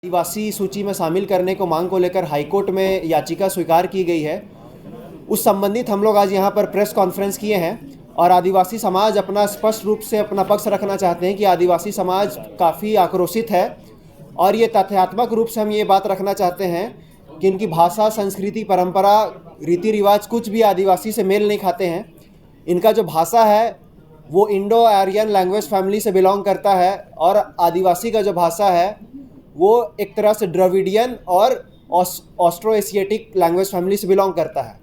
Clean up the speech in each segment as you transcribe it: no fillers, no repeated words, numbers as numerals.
आदिवासी सूची में शामिल करने को मांग को लेकर हाईकोर्ट में याचिका स्वीकार की गई है। उस संबंधित हम लोग आज यहाँ पर प्रेस कॉन्फ्रेंस किए हैं और आदिवासी समाज अपना स्पष्ट रूप से अपना पक्ष रखना चाहते हैं कि आदिवासी समाज काफ़ी आक्रोशित है और ये तथ्यात्मक रूप से हम ये बात रखना चाहते हैं कि इनकी भाषा, संस्कृति, परंपरा, रीति रिवाज कुछ भी आदिवासी से मेल नहीं खाते हैं। इनका जो भाषा है वो इंडो आर्यन लैंग्वेज फैमिली से बिलोंग करता है और आदिवासी का जो भाषा है वो एक तरह से द्रविडियन और ऑस्ट्रो एशियाटिक लैंग्वेज फैमिली से बिलोंग करता है।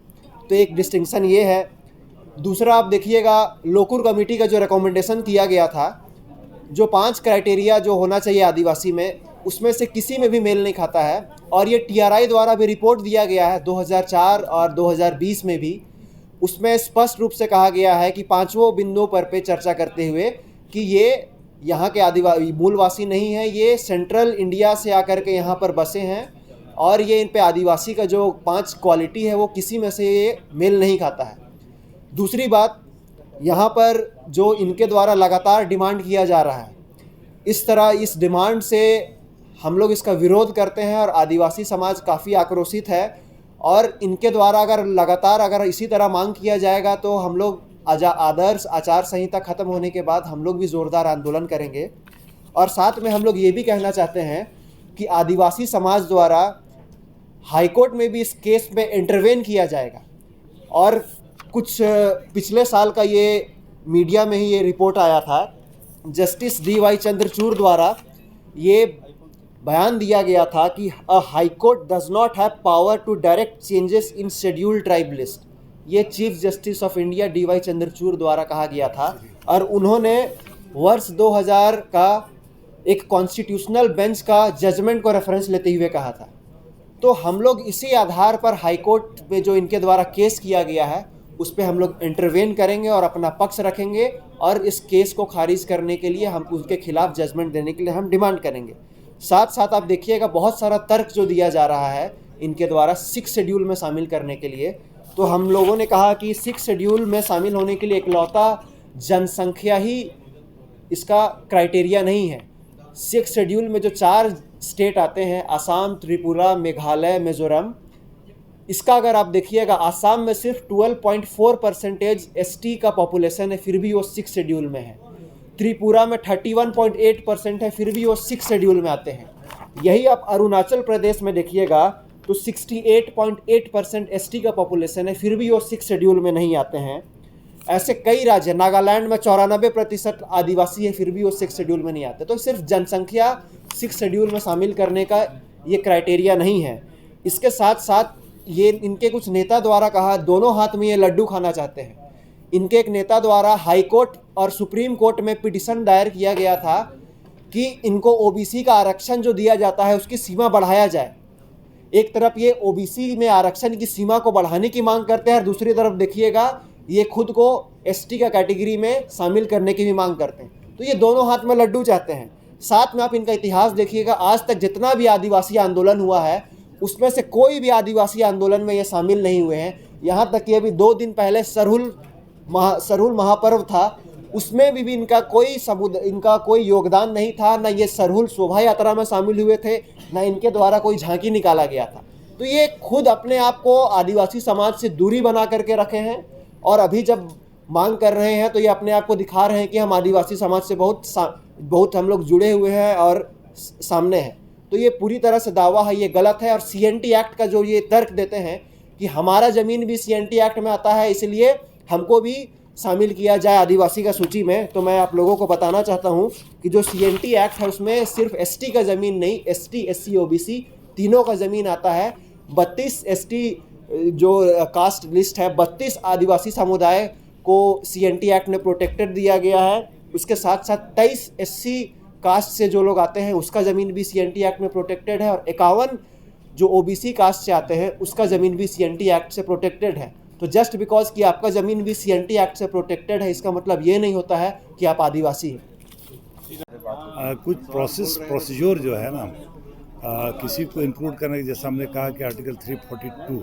तो एक डिस्टिंक्शन ये है। दूसरा, आप देखिएगा लोकुर कमेटी का जो रिकमेंडेशन किया गया था, जो 5 क्राइटेरिया जो होना चाहिए आदिवासी में, उसमें से किसी में भी मेल नहीं खाता है। और ये TRI द्वारा भी रिपोर्ट दिया गया है 2004 और 2020 में भी। उसमें स्पष्ट रूप से कहा गया है कि 5 बिंदुओं पर चर्चा करते हुए कि ये यहाँ के आदिवासी मूलवासी नहीं है, ये सेंट्रल इंडिया से आकर के यहाँ पर बसे हैं और ये इन पे आदिवासी का जो 5 क्वालिटी है वो किसी में से ये मेल नहीं खाता है। दूसरी बात, यहाँ पर जो इनके द्वारा लगातार डिमांड किया जा रहा है, इस डिमांड से हम लोग इसका विरोध करते हैं और आदिवासी समाज काफ़ी आक्रोशित है। और इनके द्वारा अगर इसी तरह मांग किया जाएगा तो हम लोग आदर्श आचार संहिता खत्म होने के बाद हम लोग भी ज़ोरदार आंदोलन करेंगे। और साथ में हम लोग ये भी कहना चाहते हैं कि आदिवासी समाज द्वारा हाईकोर्ट में भी इस केस में इंटरवेन किया जाएगा। और कुछ पिछले साल का ये मीडिया में ही ये रिपोर्ट आया था, जस्टिस DY चंद्रचूड़ द्वारा ये बयान दिया गया था कि a high court does not have power to direct changes in scheduled tribe list. ये chief justice of India DY Chandrachud द्वारा कहा गया था और उन्होंने वर्ष 2000 का एक कॉन्स्टिट्यूशनल बेंच का जजमेंट को रेफरेंस लेते हुए कहा था। तो हम लोग इसी आधार पर हाईकोर्ट में जो इनके द्वारा केस किया गया है उस पर हम लोग इंटरवेन करेंगे और अपना पक्ष रखेंगे और इस केस को खारिज करने के लिए हम उसके खिलाफ जजमेंट देने के लिए हम डिमांड करेंगे। साथ साथ आप देखिएगा बहुत सारा तर्क जो दिया जा रहा है इनके द्वारा 6 शेड्यूल में शामिल करने के लिए। तो हम लोगों ने कहा कि 6 शेड्यूल में शामिल होने के लिए इकलौता जनसंख्या ही इसका क्राइटेरिया नहीं है। 6 शेड्यूल में जो 4 स्टेट आते हैं, आसाम, त्रिपुरा, मेघालय, मिजोरम, इसका अगर आप देखिएगा आसाम में सिर्फ 12.4% ST का पॉपुलेशन है, फिर भी वो 6 शेड्यूल में है। त्रिपुरा में 31.8% है, फिर भी वो 6 शेड्यूल में आते हैं। यही आप अरुणाचल प्रदेश में देखिएगा तो 68.8% ST का पॉपुलेशन है, फिर भी वो 6 शेड्यूल में नहीं आते हैं। ऐसे कई राज्य, नागालैंड में 94% आदिवासी है, फिर भी वो 6 शेड्यूल में नहीं आते। तो सिर्फ जनसंख्या 6 शेड्यूल में शामिल करने का ये क्राइटेरिया नहीं है। इसके साथ साथ ये इनके कुछ नेता द्वारा कहा, दोनों हाथ में ये लड्डू खाना चाहते हैं। इनके एक नेता द्वारा हाई कोर्ट और सुप्रीम कोर्ट में पिटीशन दायर किया गया था कि इनको OBC का आरक्षण जो दिया जाता है उसकी सीमा बढ़ाया जाए। एक तरफ ये OBC में आरक्षण की सीमा को बढ़ाने की मांग करते हैं और दूसरी तरफ देखिएगा ये खुद को ST का कैटेगरी में शामिल करने की भी मांग करते हैं। तो ये दोनों हाथ में लड्डू चाहते हैं। साथ में आप इनका इतिहास देखिएगा, आज तक जितना भी आदिवासी आंदोलन हुआ है उसमें से कोई भी आदिवासी आंदोलन में ये शामिल नहीं हुए हैं। यहाँ तक कि अभी 2 दिन पहले सरहुल महापर्व था, उसमें भी इनका कोई योगदान नहीं था। ना ये सरहुल शोभा यात्रा में शामिल हुए थे, ना इनके द्वारा कोई झांकी निकाला गया था। तो ये खुद अपने आप को आदिवासी समाज से दूरी बना करके रखे हैं और अभी जब मांग कर रहे हैं तो ये अपने आप को दिखा रहे हैं कि हम आदिवासी समाज से बहुत हम लोग जुड़े हुए हैं और सामने हैं। तो ये पूरी तरह से दावा है, ये गलत है। और CNT एक्ट का जो ये तर्क देते हैं कि हमारा ज़मीन भी CNT एक्ट में आता है, इसलिए हमको भी शामिल किया जाए आदिवासी का सूची में, तो मैं आप लोगों को बताना चाहता हूं कि जो CNT एक्ट है उसमें सिर्फ ST का ज़मीन नहीं, ST, SC, OBC तीनों का ज़मीन आता है। 32 ST जो कास्ट लिस्ट है, 32 आदिवासी समुदाय को CNT एक्ट में प्रोटेक्टेड दिया गया है। उसके साथ साथ 23 SC कास्ट से जो लोग आते हैं उसका ज़मीन भी CNT एक्ट में प्रोटेक्टेड है और 51 जो OBC कास्ट से आते हैं उसका ज़मीन भी CNT एक्ट से प्रोटेक्टेड है। तो जस्ट बिकॉज कि आपका ज़मीन भी CNT एक्ट से प्रोटेक्टेड है, इसका मतलब ये नहीं होता है कि आप आदिवासी हैं। कुछ प्रोसीजर जो है ना किसी को इंक्लूड करने, जैसा हमने कहा कि आर्टिकल 342,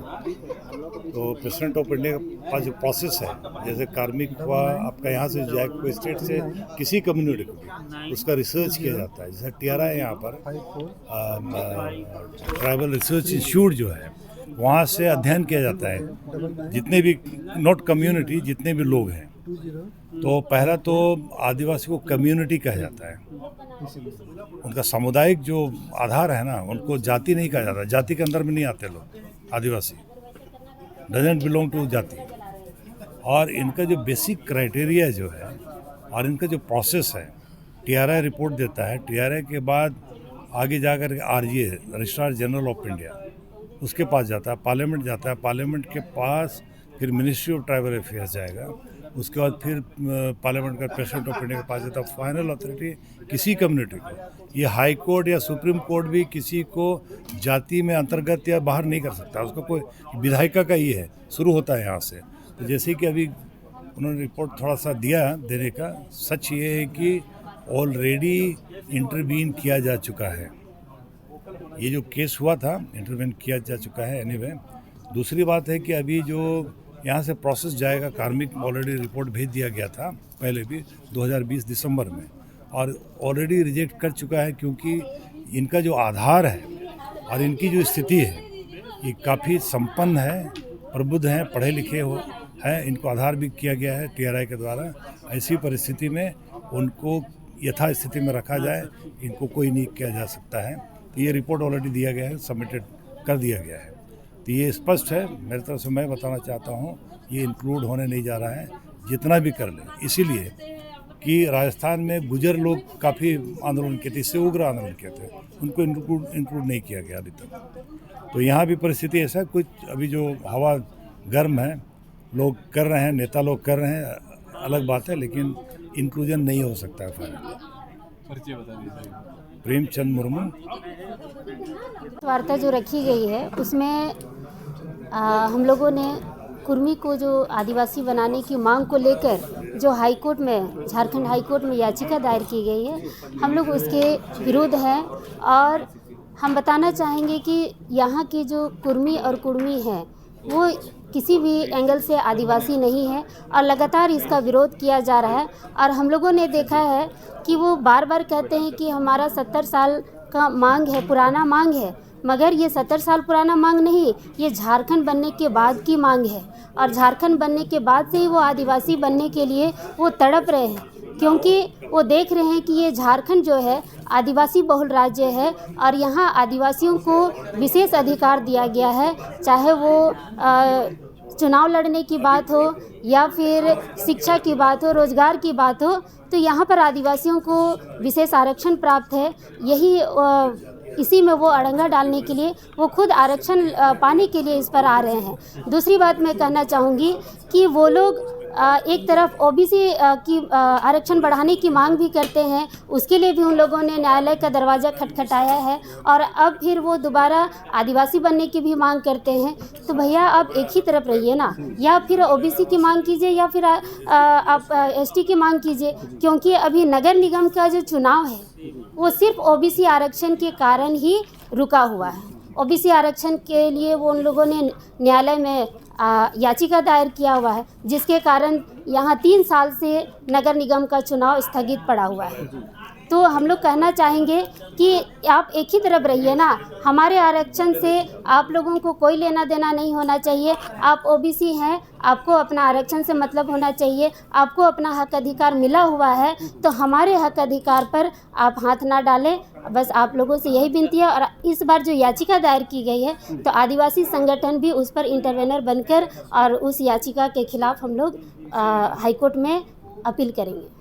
तो प्रेसिडेंट ऑफ इंडिया का पास जो प्रोसेस है, जैसे कार्मिक हुआ आपका यहाँ से जाए कोई स्टेट से किसी कम्युनिटी को भी, उसका रिसर्च किया जाता है। जैसे TRI है यहाँ पर ट्राइबल रिसर्च इंस्टीट्यूट जो है, वहाँ से अध्ययन किया जाता है जितने भी नॉट कम्युनिटी, जितने भी लोग हैं। तो पहला तो आदिवासी को कम्युनिटी कहा जाता है, उनका सामुदायिक जो आधार है ना, उनको जाति नहीं कहा जाता। जाति के अंदर में नहीं आते लोग, आदिवासी डजेंट बिलोंग टू जाति। और इनका जो बेसिक क्राइटेरिया जो है और इनका जो प्रोसेस है, TRI रिपोर्ट देता है, TRI के बाद आगे जाकर RGA registrar general of India उसके पास जाता है, पार्लियामेंट जाता है, पार्लियामेंट के पास फिर मिनिस्ट्री ऑफ ट्राइबल अफेयर्स जाएगा, उसके बाद फिर पार्लियामेंट का प्रेसिडेंट ऑफ इंडिया के पास जाता है। फाइनल अथॉरिटी किसी कम्युनिटी को, ये हाई कोर्ट या सुप्रीम कोर्ट भी किसी को जाति में अंतर्गत या बाहर नहीं कर सकता, उसका कोई विधायिका का ही है, शुरू होता है यहाँ से। तो जैसे कि अभी उन्होंने रिपोर्ट थोड़ा सा दिया देने का, सच ये है कि ऑलरेडी इंटरवीन किया जा चुका है। ये जो केस हुआ था इंटरवीन किया जा चुका है। एनीवे, दूसरी बात है कि अभी जो यहाँ से प्रोसेस जाएगा, कार्मिक ऑलरेडी रिपोर्ट भेज दिया गया था पहले भी 2020 दिसंबर में, और ऑलरेडी रिजेक्ट कर चुका है, क्योंकि इनका जो आधार है और इनकी जो स्थिति है, ये काफ़ी संपन्न है, प्रबुद्ध हैं, पढ़े लिखे हो हैं, इनको आधार भी किया गया है TRI के द्वारा। ऐसी परिस्थिति में उनको यथा स्थिति में रखा जाए, इनको कोई नहीं किया जा सकता है। तो ये रिपोर्ट ऑलरेडी दिया गया है, सबमिटेड कर दिया गया है। तो ये स्पष्ट है, मेरी तरफ से मैं बताना चाहता हूँ, ये इंक्लूड होने नहीं जा रहा है, जितना भी कर ले। इसीलिए कि राजस्थान में गुजर लोग काफ़ी आंदोलन किए थे, इससे उग्र आंदोलन किए थे, उनको इंक्लूड नहीं किया गया अभी तक। तो यहाँ भी परिस्थिति ऐसा, कुछ अभी जो हवा गर्म है, लोग कर रहे हैं, नेता लोग कर रहे हैं, अलग बात है, लेकिन इंक्लूजन नहीं हो सकता है फाइनली। परिचय बता दीजिए। प्रेमचंद मुर्मू। वार्ता जो रखी गई है उसमें हम लोगों ने कुर्मी को जो आदिवासी बनाने की मांग को लेकर जो हाई कोर्ट में, झारखंड हाई कोर्ट में याचिका दायर की गई है, हम लोग उसके विरुद्ध हैं। और हम बताना चाहेंगे कि यहाँ की जो कुर्मी और कुर्मी है वो किसी भी एंगल से आदिवासी नहीं है और लगातार इसका विरोध किया जा रहा है। और हम लोगों ने देखा है कि वो बार बार कहते हैं कि हमारा 70 साल का मांग है, पुराना मांग है, मगर ये 70 साल पुराना मांग नहीं, ये झारखंड बनने के बाद की मांग है। और झारखंड बनने के बाद से ही वो आदिवासी बनने के लिए वो तड़प रहे हैं, क्योंकि वो देख रहे हैं कि ये झारखंड जो है आदिवासी बहुल राज्य है और यहाँ आदिवासियों को विशेष अधिकार दिया गया है, चाहे वो चुनाव लड़ने की बात हो या फिर शिक्षा की बात हो, रोजगार की बात हो, तो यहाँ पर आदिवासियों को विशेष आरक्षण प्राप्त है। यही इसी में वो अड़ंगा डालने के लिए, वो खुद आरक्षण पाने के लिए इस पर आ रहे हैं। दूसरी बात मैं कहना चाहूँगी कि वो लोग एक तरफ OBC की आरक्षण बढ़ाने की मांग भी करते हैं, उसके लिए भी उन लोगों ने न्यायालय का दरवाज़ा खटखटाया है, और अब फिर वो दोबारा आदिवासी बनने की भी मांग करते हैं। तो भैया आप एक ही तरफ रहिए ना, या फिर OBC की मांग कीजिए या फिर आप ST की मांग कीजिए, क्योंकि अभी नगर निगम का जो चुनाव है वो सिर्फ OBC आरक्षण के कारण ही रुका हुआ है। OBC आरक्षण के लिए वो उन लोगों ने न्यायालय में याचिका दायर किया हुआ है, जिसके कारण यहाँ 3 साल से नगर निगम का चुनाव स्थगित पड़ा हुआ है। तो हम लोग कहना चाहेंगे कि आप एक ही तरफ रहिए ना, हमारे आरक्षण से आप लोगों को कोई लेना देना नहीं होना चाहिए। आप OBC हैं, आपको अपना आरक्षण से मतलब होना चाहिए, आपको अपना हक अधिकार मिला हुआ है, तो हमारे हक अधिकार पर आप हाथ ना डालें। बस आप लोगों से यही विनती है। और इस बार जो याचिका दायर की गई है, तो आदिवासी संगठन भी उस पर इंटरवेनर बनकर और उस याचिका के खिलाफ हम लोग हाईकोर्ट में अपील करेंगे।